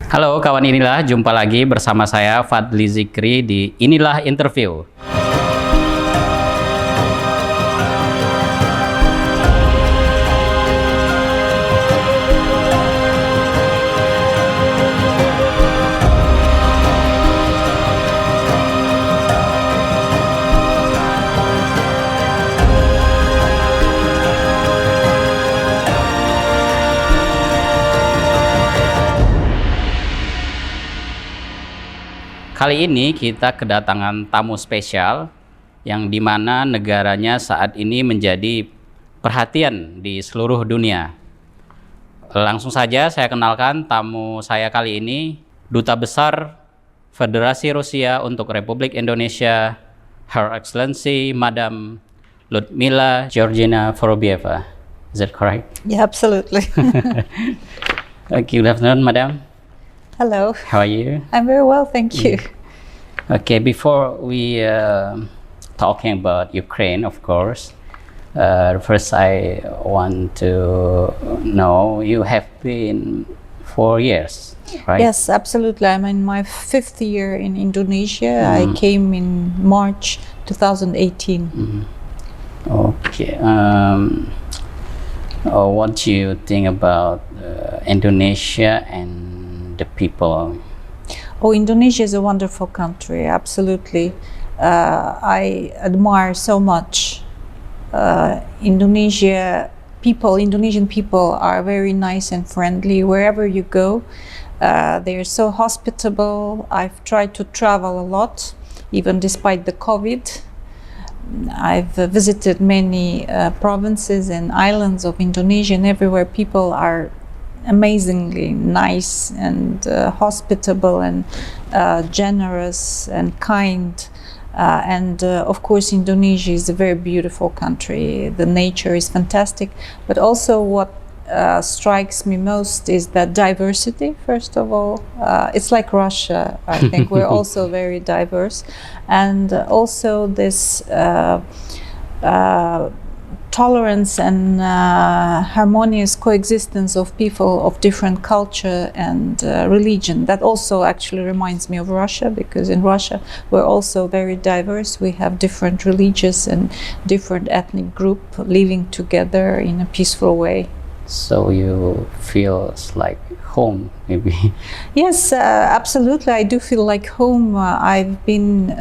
Halo kawan Inilah, jumpa lagi bersama saya Fadli Zikri di Inilah Interview. Kali ini kita kedatangan tamu spesial yang dimana negaranya saat ini menjadi perhatian di seluruh dunia. Langsung saja saya kenalkan tamu saya kali ini, Duta Besar Federasi Rusia untuk Republik Indonesia, Her Excellency Madam Ludmila Georgivna Vorobieva. Is that correct? Yeah, absolutely. Okay, good afternoon, Madam. Hello. How are you? I'm very well, thank you. Okay, before we talking about Ukraine, of course, first I want to know you have been 4 years, right? Yes, absolutely. I'm in my 5th year in Indonesia. I came in March 2018. Okay. What do you think about Indonesia and the people? Oh, Indonesia is a wonderful country, absolutely. I admire so much. Indonesian people are very nice and friendly wherever you go. They're so hospitable. I've tried to travel a lot, even despite the COVID. I've visited many provinces and islands of Indonesia, and everywhere people are amazingly nice and hospitable and generous and kind. Of course, Indonesia is a very beautiful country. The nature is fantastic, but also what strikes me most is that diversity. First of all, it's like Russia. I think we're also very diverse, and also this tolerance and harmonious coexistence of people of different culture and religion. That also actually reminds me of Russia, because in Russia we're also very diverse. We have different religious and different ethnic group living together in a peaceful way. So you feel like home, maybe? Yes, absolutely. I do feel like home. I've been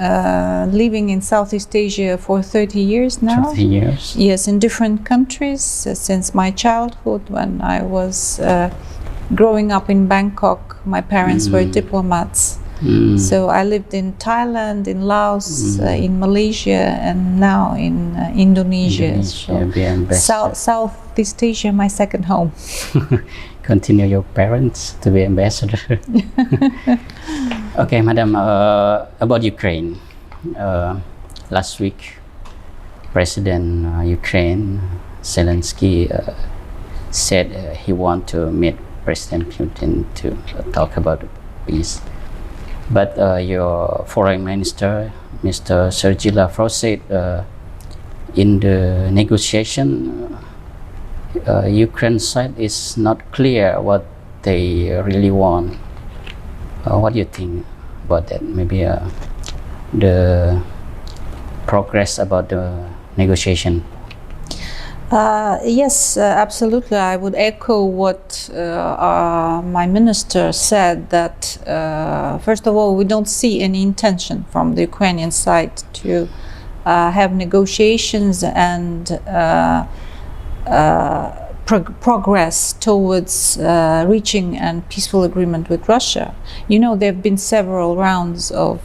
living in Southeast Asia for 30 years now. 30 years? Yes, in different countries since my childhood. When I was growing up in Bangkok, my parents were diplomats. So I lived in Thailand, in Laos, in Malaysia, and now in Indonesia. So Southeast Asia, my second home. Continue your parents to be ambassador. Okay, Madam, about Ukraine. Last week, President Ukraine Zelensky said he want to meet President Putin to talk about peace. But your foreign minister, Mr. Sergei Lavrov, said in the negotiation, Ukraine side is not clear what they really want. What do you think about that? Maybe the progress about the negotiation. Yes, absolutely. I would echo what my minister said, that first of all, we don't see any intention from the Ukrainian side to have negotiations and progress towards reaching a peaceful agreement with Russia. You know, there have been several rounds of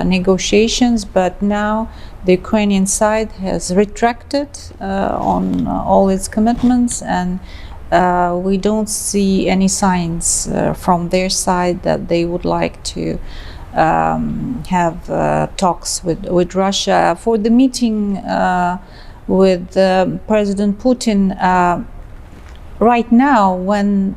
negotiations, but now the Ukrainian side has retracted on all its commitments, and we don't see any signs from their side that they would like to have talks with Russia. For the meeting with President Putin, right now, when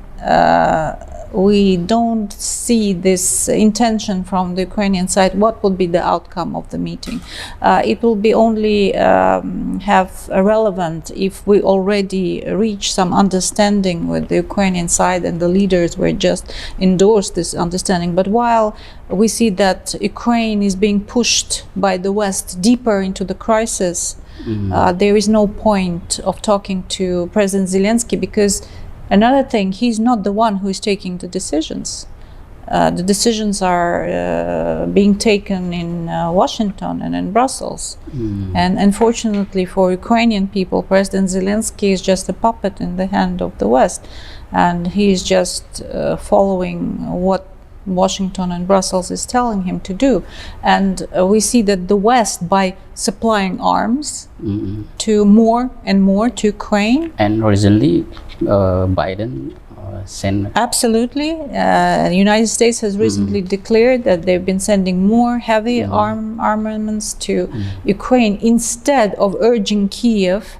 we don't see this intention from the Ukrainian side. What would be the outcome of the meeting? It will be only have relevant if we already reach some understanding with the Ukrainian side and the leaders were just endorsed this understanding. But while we see that Ukraine is being pushed by the West deeper into the crisis, there is no point of talking to President Zelensky, because another thing, he's not the one who is taking the decisions. The decisions are being taken in Washington and in Brussels. And unfortunately for Ukrainian people, President Zelensky is just a puppet in the hand of the West. And he is just following what Washington and Brussels is telling him to do. And we see that the West, by supplying arms to more and more to Ukraine. And recently, Biden sent... Absolutely. The United States has recently declared that they've been sending more heavy armaments to Ukraine, instead of urging Kiev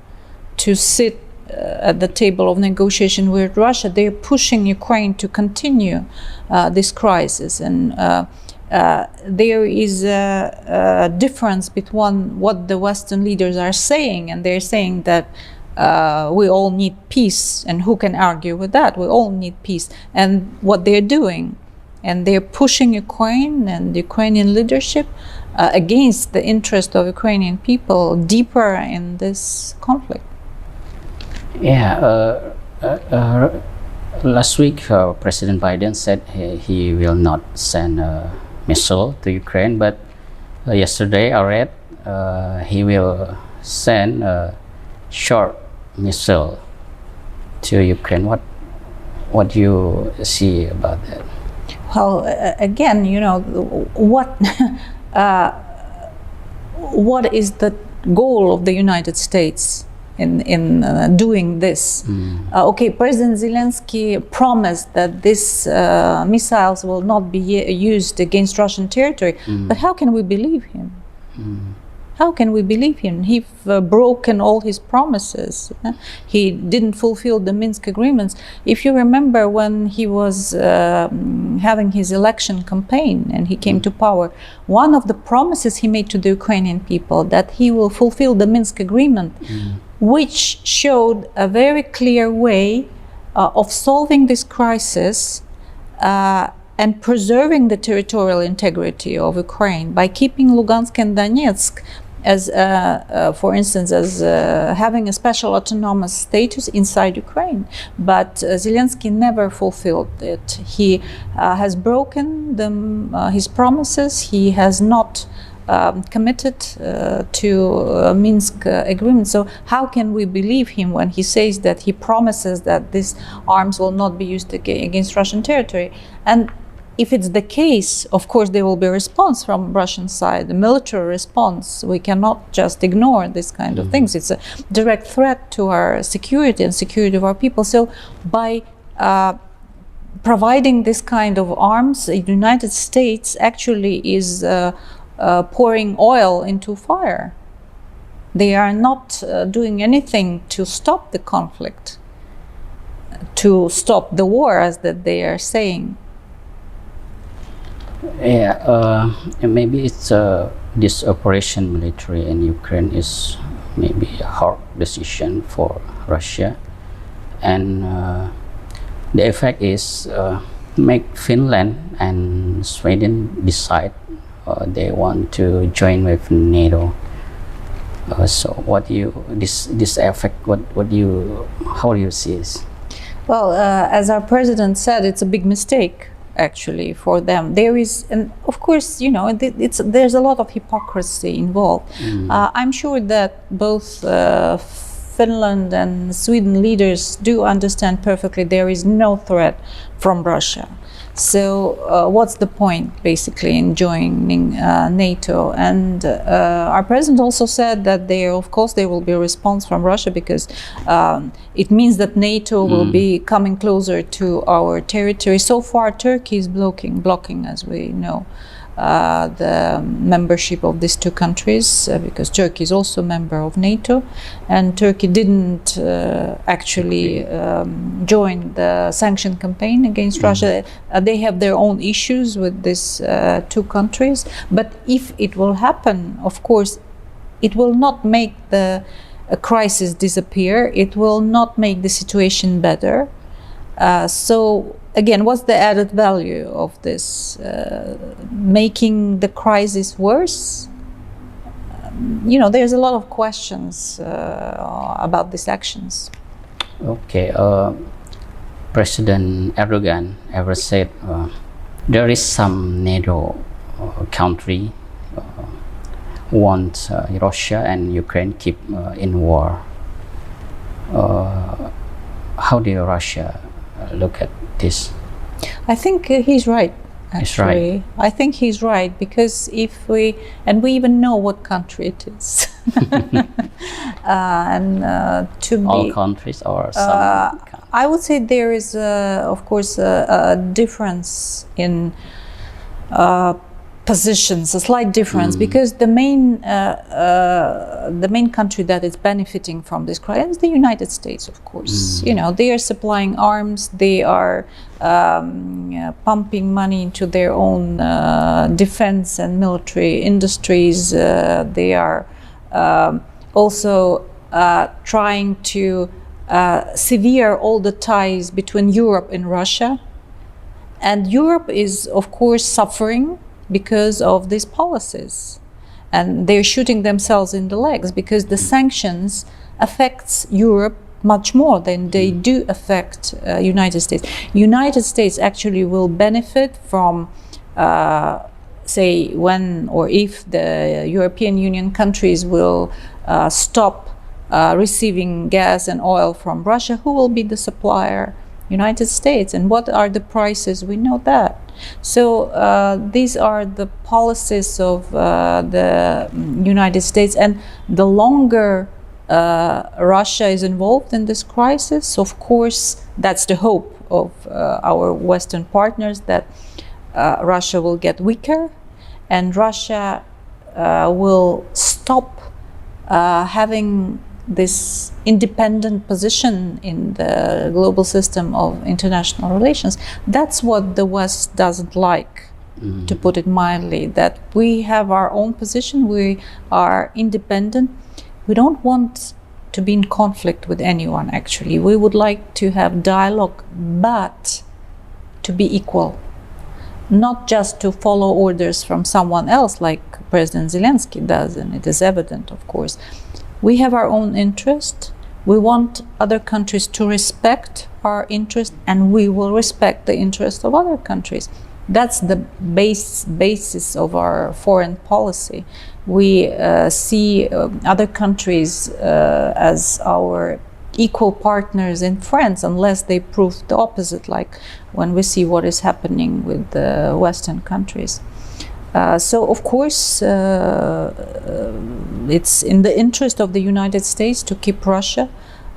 to sit at the table of negotiation with Russia. They're pushing Ukraine to continue this crisis. And there is a difference between what the Western leaders are saying, and they're saying that we all need peace, and who can argue with that? We all need peace. And what they're doing, and they're pushing Ukraine and the Ukrainian leadership against the interest of Ukrainian people deeper in this conflict. Yeah, last week President Biden said he will not send a missile to Ukraine, but yesterday I read he will send a short missile to Ukraine. What do you see about that? Well, again, you know, what is the goal of the United States in doing this? Okay, President Zelensky promised that these missiles will not be used against Russian territory, but how can we believe him? How can we believe him? He's broken all his promises. He didn't fulfill the Minsk agreements. If you remember, when he was having his election campaign and he came to power, one of the promises he made to the Ukrainian people that he will fulfill the Minsk agreement, which showed a very clear way of solving this crisis and preserving the territorial integrity of Ukraine by keeping Lugansk and Donetsk as, for instance, as having a special autonomous status inside Ukraine. But Zelensky never fulfilled it. He has broken his promises. He has not committed to Minsk agreement. So how can we believe him when he says that he promises that these arms will not be used against Russian territory? And if it's the case, of course, there will be a response from Russian side, a military response. We cannot just ignore this kind of things. It's a direct threat to our security and security of our people. So by providing this kind of arms, the United States actually is pouring oil into fire. They are not doing anything to stop the conflict, to stop the war, as that they are saying. Yeah, maybe it's this operation military in Ukraine is maybe a hard decision for Russia, and the effect is make Finland and Sweden decide they want to join with NATO. So what do you this effect? What do you, how do you see this? Well, as our president said, it's a big mistake actually for them. There is, and of course, you know, there's a lot of hypocrisy involved. I'm sure that both Finland and Sweden leaders do understand perfectly there is no threat from Russia. So what's the point basically in joining NATO? And our president also said that of course there will be a response from Russia, because it means that NATO will be coming closer to our territory. So far Turkey is blocking, as we know. the membership of these two countries, because Turkey is also a member of NATO, and Turkey didn't actually join the sanction campaign against Russia. They have their own issues with these two countries, but if it will happen, of course, it will not make the crisis disappear. It will not make the situation better. So again, what's the added value of this? Making the crisis worse? There's a lot of questions about these actions. Okay, President Erdogan ever said there is some NATO country want Russia and Ukraine keep in war. How do Russia look at this? I think he's right. He's right. I think he's right, because if we even know what country it is, to be all countries or some? I would say there is, of course, a difference in positions, a slight difference, because the main country that is benefiting from this crisis is the United States, of course. They are supplying arms, they are pumping money into their own defense and military industries. They are also trying to sever all the ties between Europe and Russia. And Europe is, of course, suffering because of these policies, and they're shooting themselves in the legs, because the sanctions affects Europe much more than they do affect United States. United States actually will benefit from, say, when or if the European Union countries will stop receiving gas and oil from Russia. Who will be the supplier? United States. And what are the prices? We know that. So these are the policies of the United States, and the longer Russia is involved in this crisis, of course, that's the hope of our Western partners, that Russia will get weaker and Russia will stop having this independent position in the global system of international relations. That's what the West doesn't like, to put it mildly, that we have our own position, we are independent. We don't want to be in conflict with anyone, actually. We would like to have dialogue, but to be equal. Not just to follow orders from someone else like President Zelensky does, and it is evident, of course. We have our own interest. We want other countries to respect our interest, and we will respect the interest of other countries. That's the basis of our foreign policy. We see other countries as our equal partners in France, unless they prove the opposite, like when we see what is happening with the Western countries. So, of course, it's in the interest of the United States to keep Russia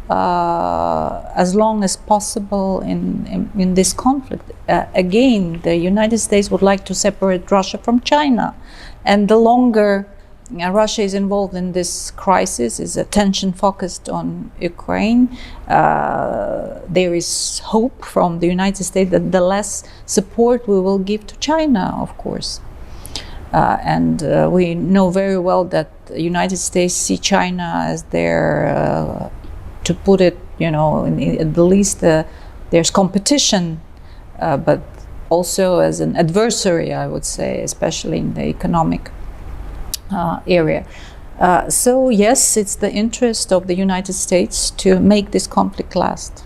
as long as possible in this conflict. Again, the United States would like to separate Russia from China. And the longer Russia is involved in this crisis, is attention focused on Ukraine, there is hope from the United States that the less support we will give to China, of course. And we know very well that the United States see China as their, to put it, at the least there's competition, but also as an adversary, I would say, especially in the economic area. So yes, it's the interest of the United States to make this conflict last.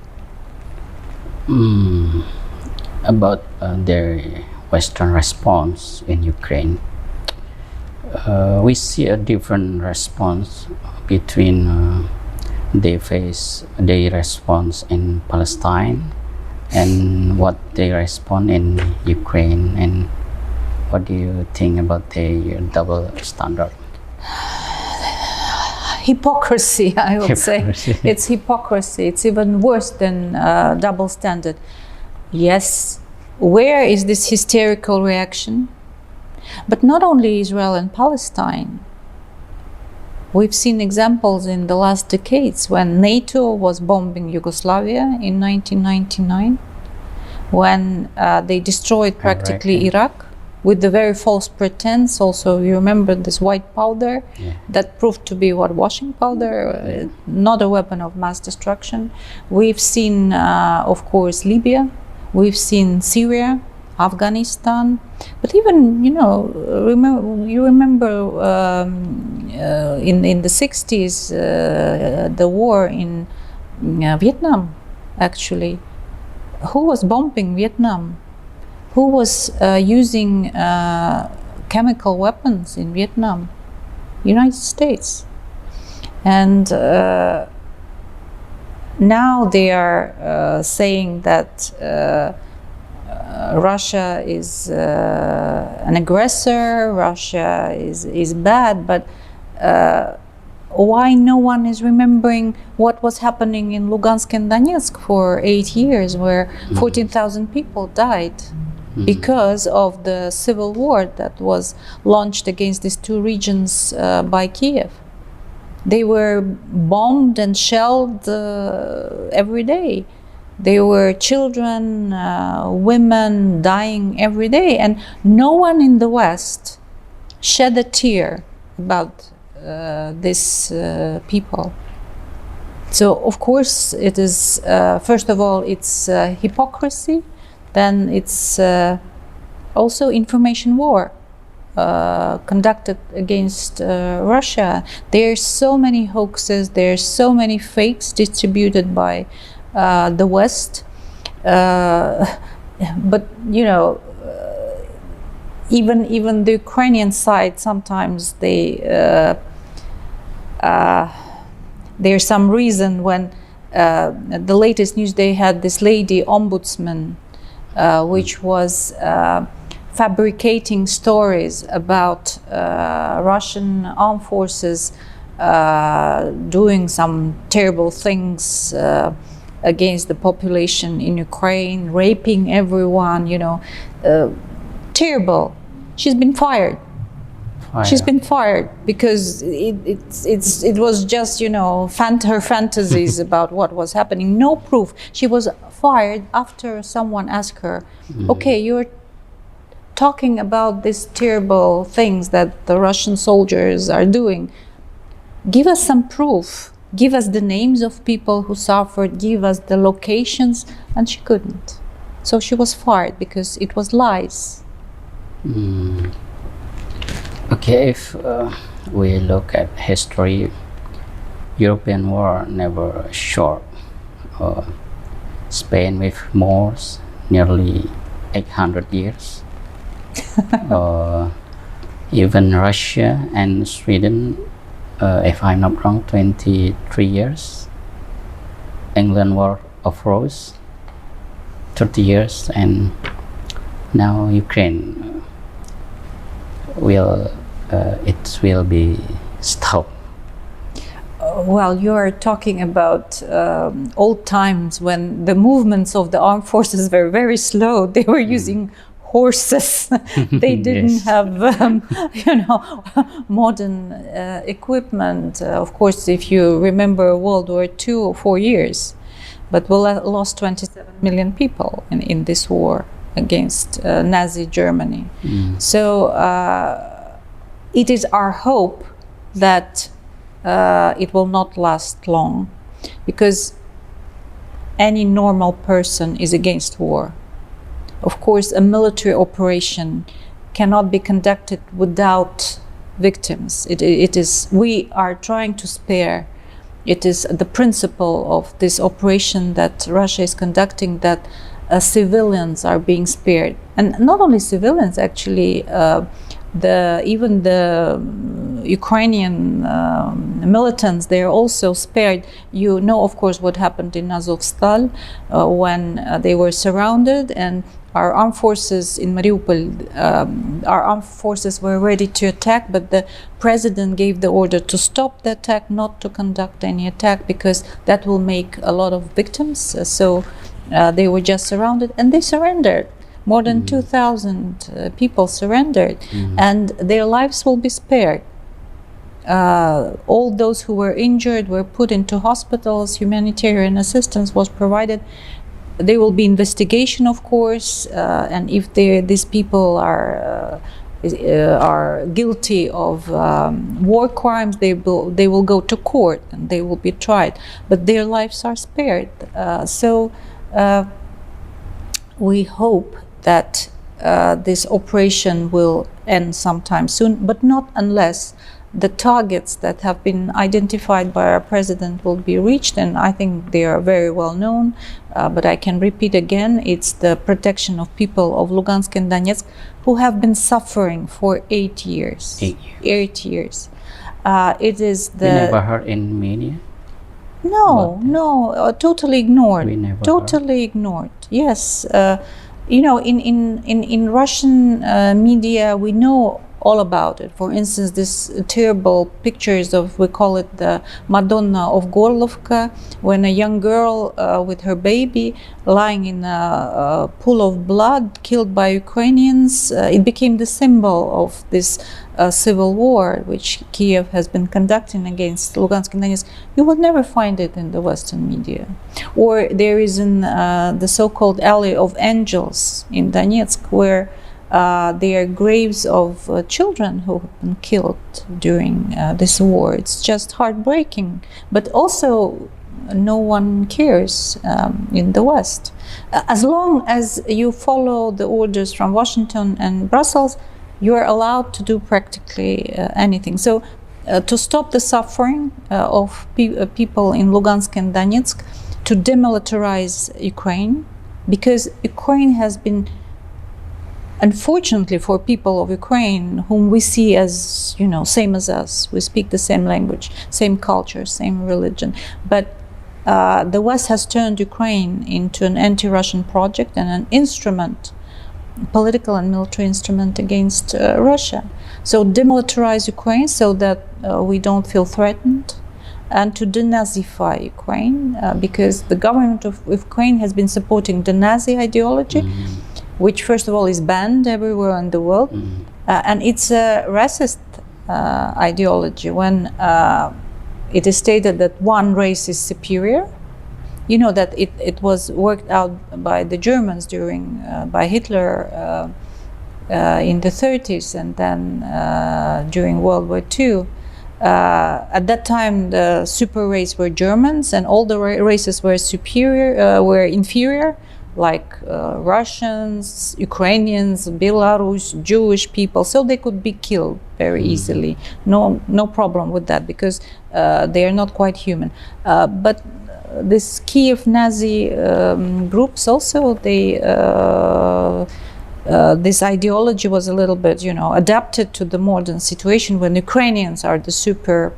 About their Western response in Ukraine, we see a different response between their response in Palestine and what they respond in Ukraine. And what do you think about the double standard? Hypocrisy, I would say. It's hypocrisy. It's even worse than double standard. Yes, where is this hysterical reaction? But not only Israel and Palestine. We've seen examples in the last decades when NATO was bombing Yugoslavia in 1999, when they destroyed practically Iraq with the very false pretense. Also, you remember this white powder that proved to be washing powder, not a weapon of mass destruction. We've seen, of course, Libya. We've seen Syria, Afghanistan, but even you remember in the 60s the war in Vietnam. Actually, who was bombing Vietnam? Who was using chemical weapons in Vietnam? United States. And now they are saying that Russia is an aggressor, Russia is bad, but why no one is remembering what was happening in Lugansk and Donetsk for 8 years, where 14,000 people died because of the civil war that was launched against these two regions by Kiev? They were bombed and shelled every day. There were children, women dying every day, and no one in the West shed a tear about these people. So, of course, it is, first of all, it's hypocrisy, then it's also information war conducted against Russia. There are so many hoaxes, there are so many fakes distributed by the West, but even the Ukrainian side, sometimes there's some reason when the latest news, they had this lady ombudsman which was fabricating stories about Russian armed forces doing some terrible things against the population in Ukraine, raping everyone, terrible. She's been fired. She's been fired because it was just her fantasies about what was happening. No proof. She was fired after someone asked her, "Okay, you're talking about these terrible things that the Russian soldiers are doing. Give us some proof. Give us the names of people who suffered. Give us the locations." And she couldn't. So she was fired because it was lies. Okay, if we look at history, European war never short. Spain with Moors, nearly 800 years. Even Russia and Sweden, if I'm not wrong, 23 years. England War of Rose, 30 years, and now Ukraine it will be stopped. Well, you are talking about old times when the movements of the armed forces were very slow. They were using horses. They didn't have, modern equipment. Of course, if you remember World War II, 4 years, but we lost 27 million people in this war against Nazi Germany. So it is our hope that it will not last long, because any normal person is against war. Of course, a military operation cannot be conducted without victims. It is, we are trying to spare. It is the principle of this operation that Russia is conducting, that civilians are being spared, and not only civilians. Actually, even the Ukrainian militants, they are also spared. You know, of course, what happened in Azovstal when they were surrounded, and our armed forces in Mariupol, our armed forces were ready to attack, but the president gave the order to stop the attack, not to conduct any attack, because that will make a lot of victims. So they were just surrounded, and they surrendered. More than 2,000 people surrendered, and their lives will be spared. All those who were injured were put into hospitals. Humanitarian assistance was provided. There will be investigation, of course, and if these people are guilty of war crimes, they will go to court and they will be tried. But their lives are spared. So we hope that this operation will end sometime soon, but not unless the targets that have been identified by our president will be reached, and I think they are very well known, but I can repeat again, it's the protection of people of Lugansk and Donetsk who have been suffering for 8 years. 8 years. It is the... We never heard in media? No, totally ignored. We never totally ignored. Yes, you know, in Russian media, we know all about it. For instance, this terrible pictures of, we call it the Madonna of Gorlovka, when a young girl with her baby lying in a pool of blood, killed by Ukrainians. It became the symbol of this civil war which Kiev has been conducting against Lugansk and Donetsk. You will never find it in the Western media. Or there is the so-called Alley of Angels in Donetsk, where there are graves of children who have been killed during this war. It's just heartbreaking, but also no one cares in the West. As long as you follow the orders from Washington and Brussels, you are allowed to do practically anything. So to stop the suffering of people in Lugansk and Donetsk, to demilitarize Ukraine, because Ukraine has been, unfortunately for people of Ukraine, whom we see as, you know, same as us, we speak the same language, same culture, same religion, but the West has turned Ukraine into an anti-Russian project and an instrument, political and military instrument against Russia. So demilitarize Ukraine so that we don't feel threatened, and to denazify Ukraine, because the government of Ukraine has been supporting the Nazi ideology, which first of all is banned everywhere in the world, and it's a racist ideology when it is stated that one race is superior. You know that it was worked out by the Germans during, by Hitler in the 30s, and then during World War II. At that time, the super race were Germans, and all the races were superior, were inferior, like Russians, Ukrainians, Belarus, Jewish people, so they could be killed very easily. No problem with that, because they are not quite human. But this Kiev Nazi groups also, they this ideology was a little bit, you know, adapted to the modern situation when Ukrainians are the super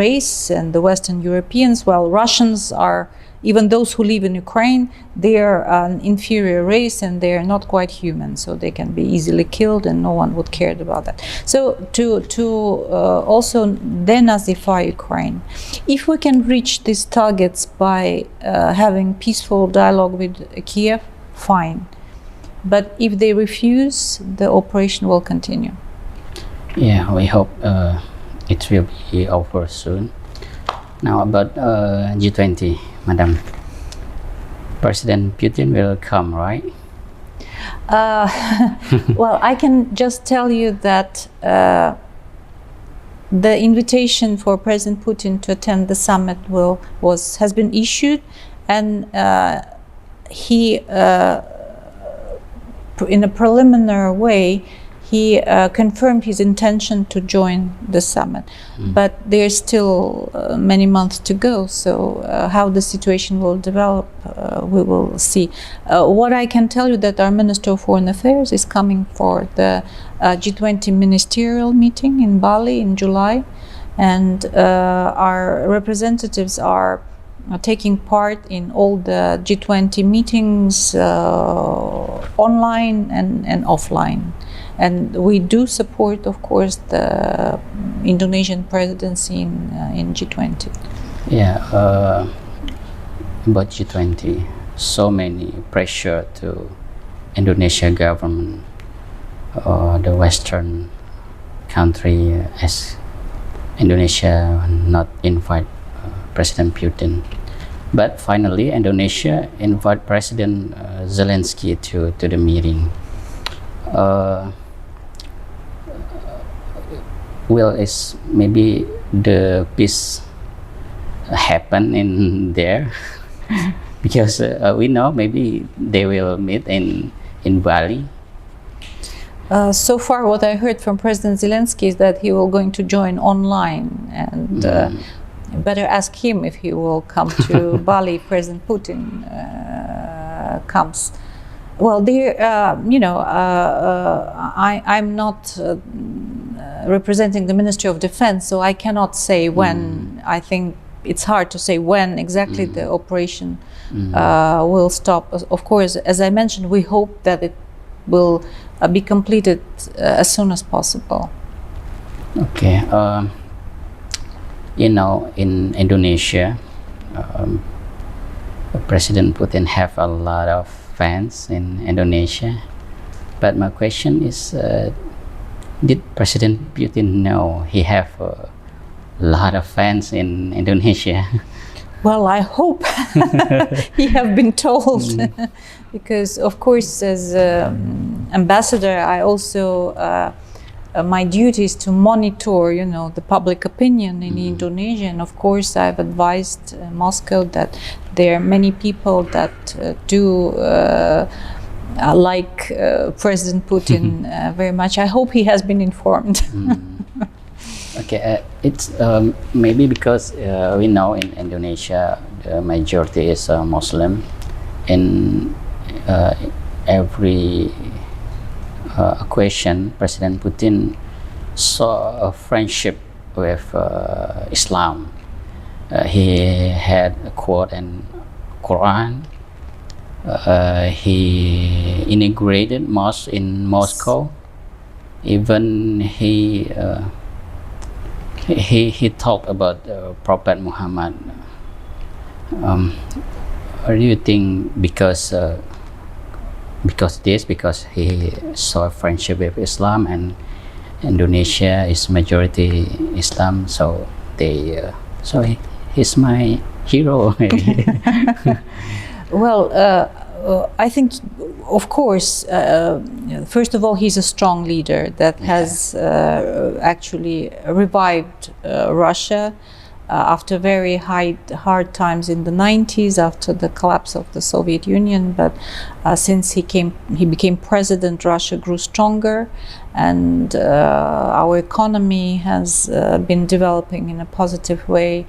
race and the Western Europeans, while Russians are, even those who live in Ukraine, they are an inferior race and they are not quite human, so they can be easily killed and no one would care about that. So to also denazify Ukraine, if we can reach these targets by having peaceful dialogue with Kiev, fine. But if they refuse, the operation will continue. Yeah, we hope it will be over soon. Now about G20, Madam. President Putin will come, right? Well, I can just tell you that the invitation for President Putin to attend the summit has been issued, and he, in a preliminary way, he confirmed his intention to join the summit. But there's still many months to go, so how the situation will develop, we will see. What I can tell you that our Minister of Foreign Affairs is coming for the G20 ministerial meeting in Bali in July, and our representatives are taking part in all the G20 meetings online and offline. And we do support, of course, the Indonesian presidency in G20. Yeah, about G20, so many pressure to Indonesia government or the Western country as Indonesia not invite President Putin. But finally, Indonesia invite President Zelensky to the meeting. Well, it's maybe the peace happen in there because we know maybe they will meet in Bali. So far, what I heard from President Zelensky is that he will going to join online, and better ask him if he will come to Bali. President Putin comes. Well, I'm not representing the Ministry of Defense, so I cannot say when. I think it's hard to say when exactly the operation will stop. Of course, as I mentioned, we hope that it will be completed as soon as possible. Okay. In Indonesia, President Putin have a lot of fans in Indonesia. But my question is, did President Putin know he have a lot of fans in Indonesia? Well, I hope he have been told, because of course, as ambassador, I also my duty is to monitor, the public opinion in Indonesia, and of course, I've advised Moscow that there are many people that do like President Putin very much. I hope he has been informed. Okay, it's maybe because we know in Indonesia the majority is Muslim. In every occasion, President Putin saw a friendship with Islam. He had a quote in Quran. He integrated mosque in Moscow. Even he talked about Prophet Muhammad. Or do you think because he saw a friendship with Islam and Indonesia is majority Islam, so he's my hero? Well, I think, of course, first of all, he's a strong leader that has actually revived Russia after very hard times in the 90s, after the collapse of the Soviet Union. But since he became president, Russia grew stronger, and our economy has been developing in a positive way.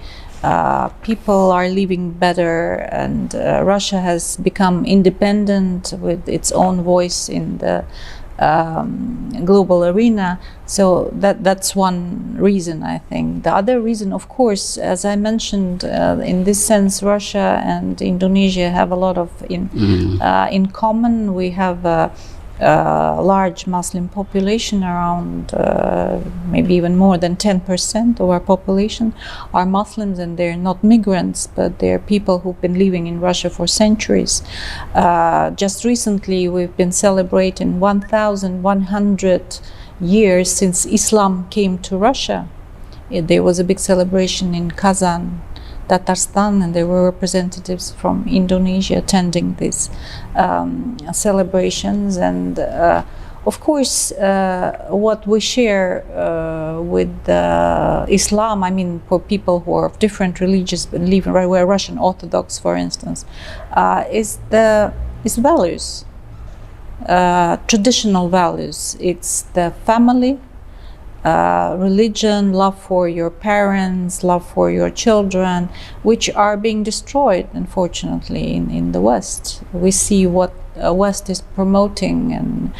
People are living better, and Russia has become independent with its own voice in the global arena. So that's one reason, I think. The other reason, of course, as I mentioned, in this sense, Russia and Indonesia have a lot of in common. We have a large Muslim population, around maybe even more than 10% of our population are Muslims, and they're not migrants, but they're people who've been living in Russia for centuries. Just recently, we've been celebrating 1,100 years since Islam came to Russia. There was a big celebration in Kazan, Tatarstan, and there were representatives from Indonesia attending these celebrations. And of course, what we share with Islam, I mean, for people who are of different religious belief, we're Russian Orthodox, for instance, is values, traditional values. It's the family, religion, love for your parents, love for your children, which are being destroyed, unfortunately, in the West. We see what West is promoting, and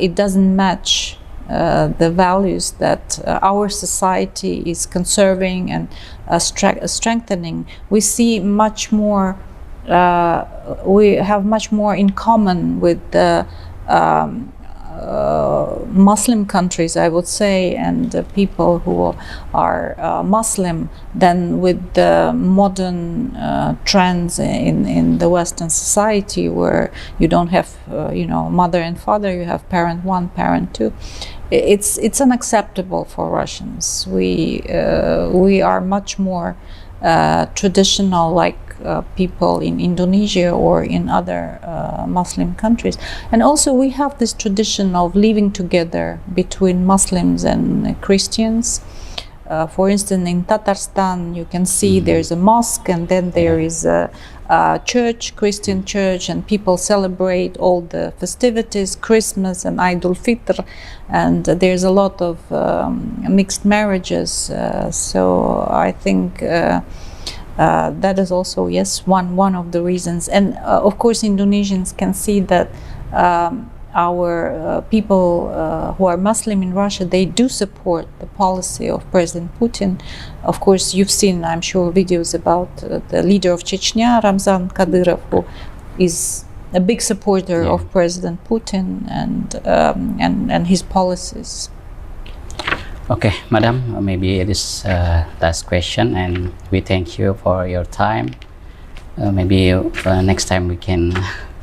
it doesn't match the values that our society is conserving and strengthening. We see much more. We have much more in common with the Muslim countries, I would say, and people who are Muslim, than with the modern trends in the Western society, where you don't have mother and father, you have parent one, parent two. It's unacceptable for Russians. We are much more traditional, like people in Indonesia or in other Muslim countries. And also we have this tradition of living together between Muslims and Christians. For instance, in Tatarstan, you can see there's a mosque, and then there is a church, Christian church, and people celebrate all the festivities, Christmas and Eid al-Fitr, and there's a lot of mixed marriages. So I think that is also, yes, one of the reasons. And of course, Indonesians can see that our people who are Muslim in Russia, they do support the policy of President Putin. Of course, you've seen, I'm sure, videos about the leader of Chechnya, Ramzan Kadyrov, who is a big supporter of President Putin and his policies. Okay, Madam, maybe it is last question, and we thank you for your time. Maybe next time we can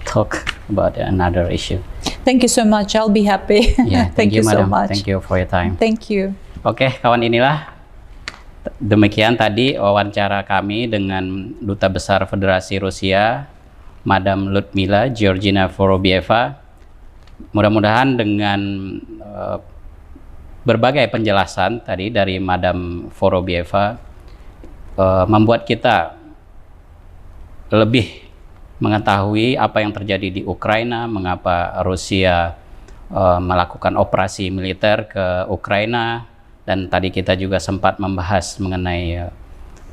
talk about another issue. Thank you so much. I'll be happy. Yeah, thank you so Madam. much. Thank you for your time. Thank you. Oke, kawan, inilah demikian tadi wawancara kami dengan Duta Besar Federasi Rusia, Madam Ludmila Georgivna Vorobieva. Mudah-mudahan dengan berbagai penjelasan tadi dari Madam Vorobieva membuat kita lebih mengetahui apa yang terjadi di Ukraina, mengapa Rusia melakukan operasi militer ke Ukraina, dan tadi kita juga sempat membahas mengenai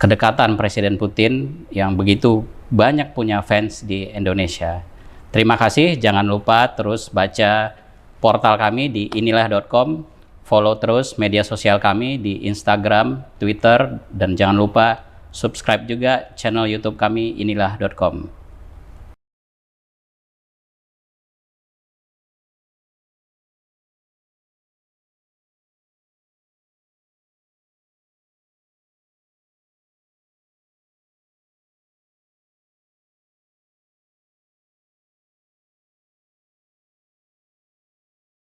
kedekatan Presiden Putin yang begitu banyak punya fans di Indonesia. Terima kasih, jangan lupa terus baca portal kami di inilah.com, follow terus media sosial kami di Instagram, Twitter, dan jangan lupa subscribe juga channel YouTube kami inilah.com.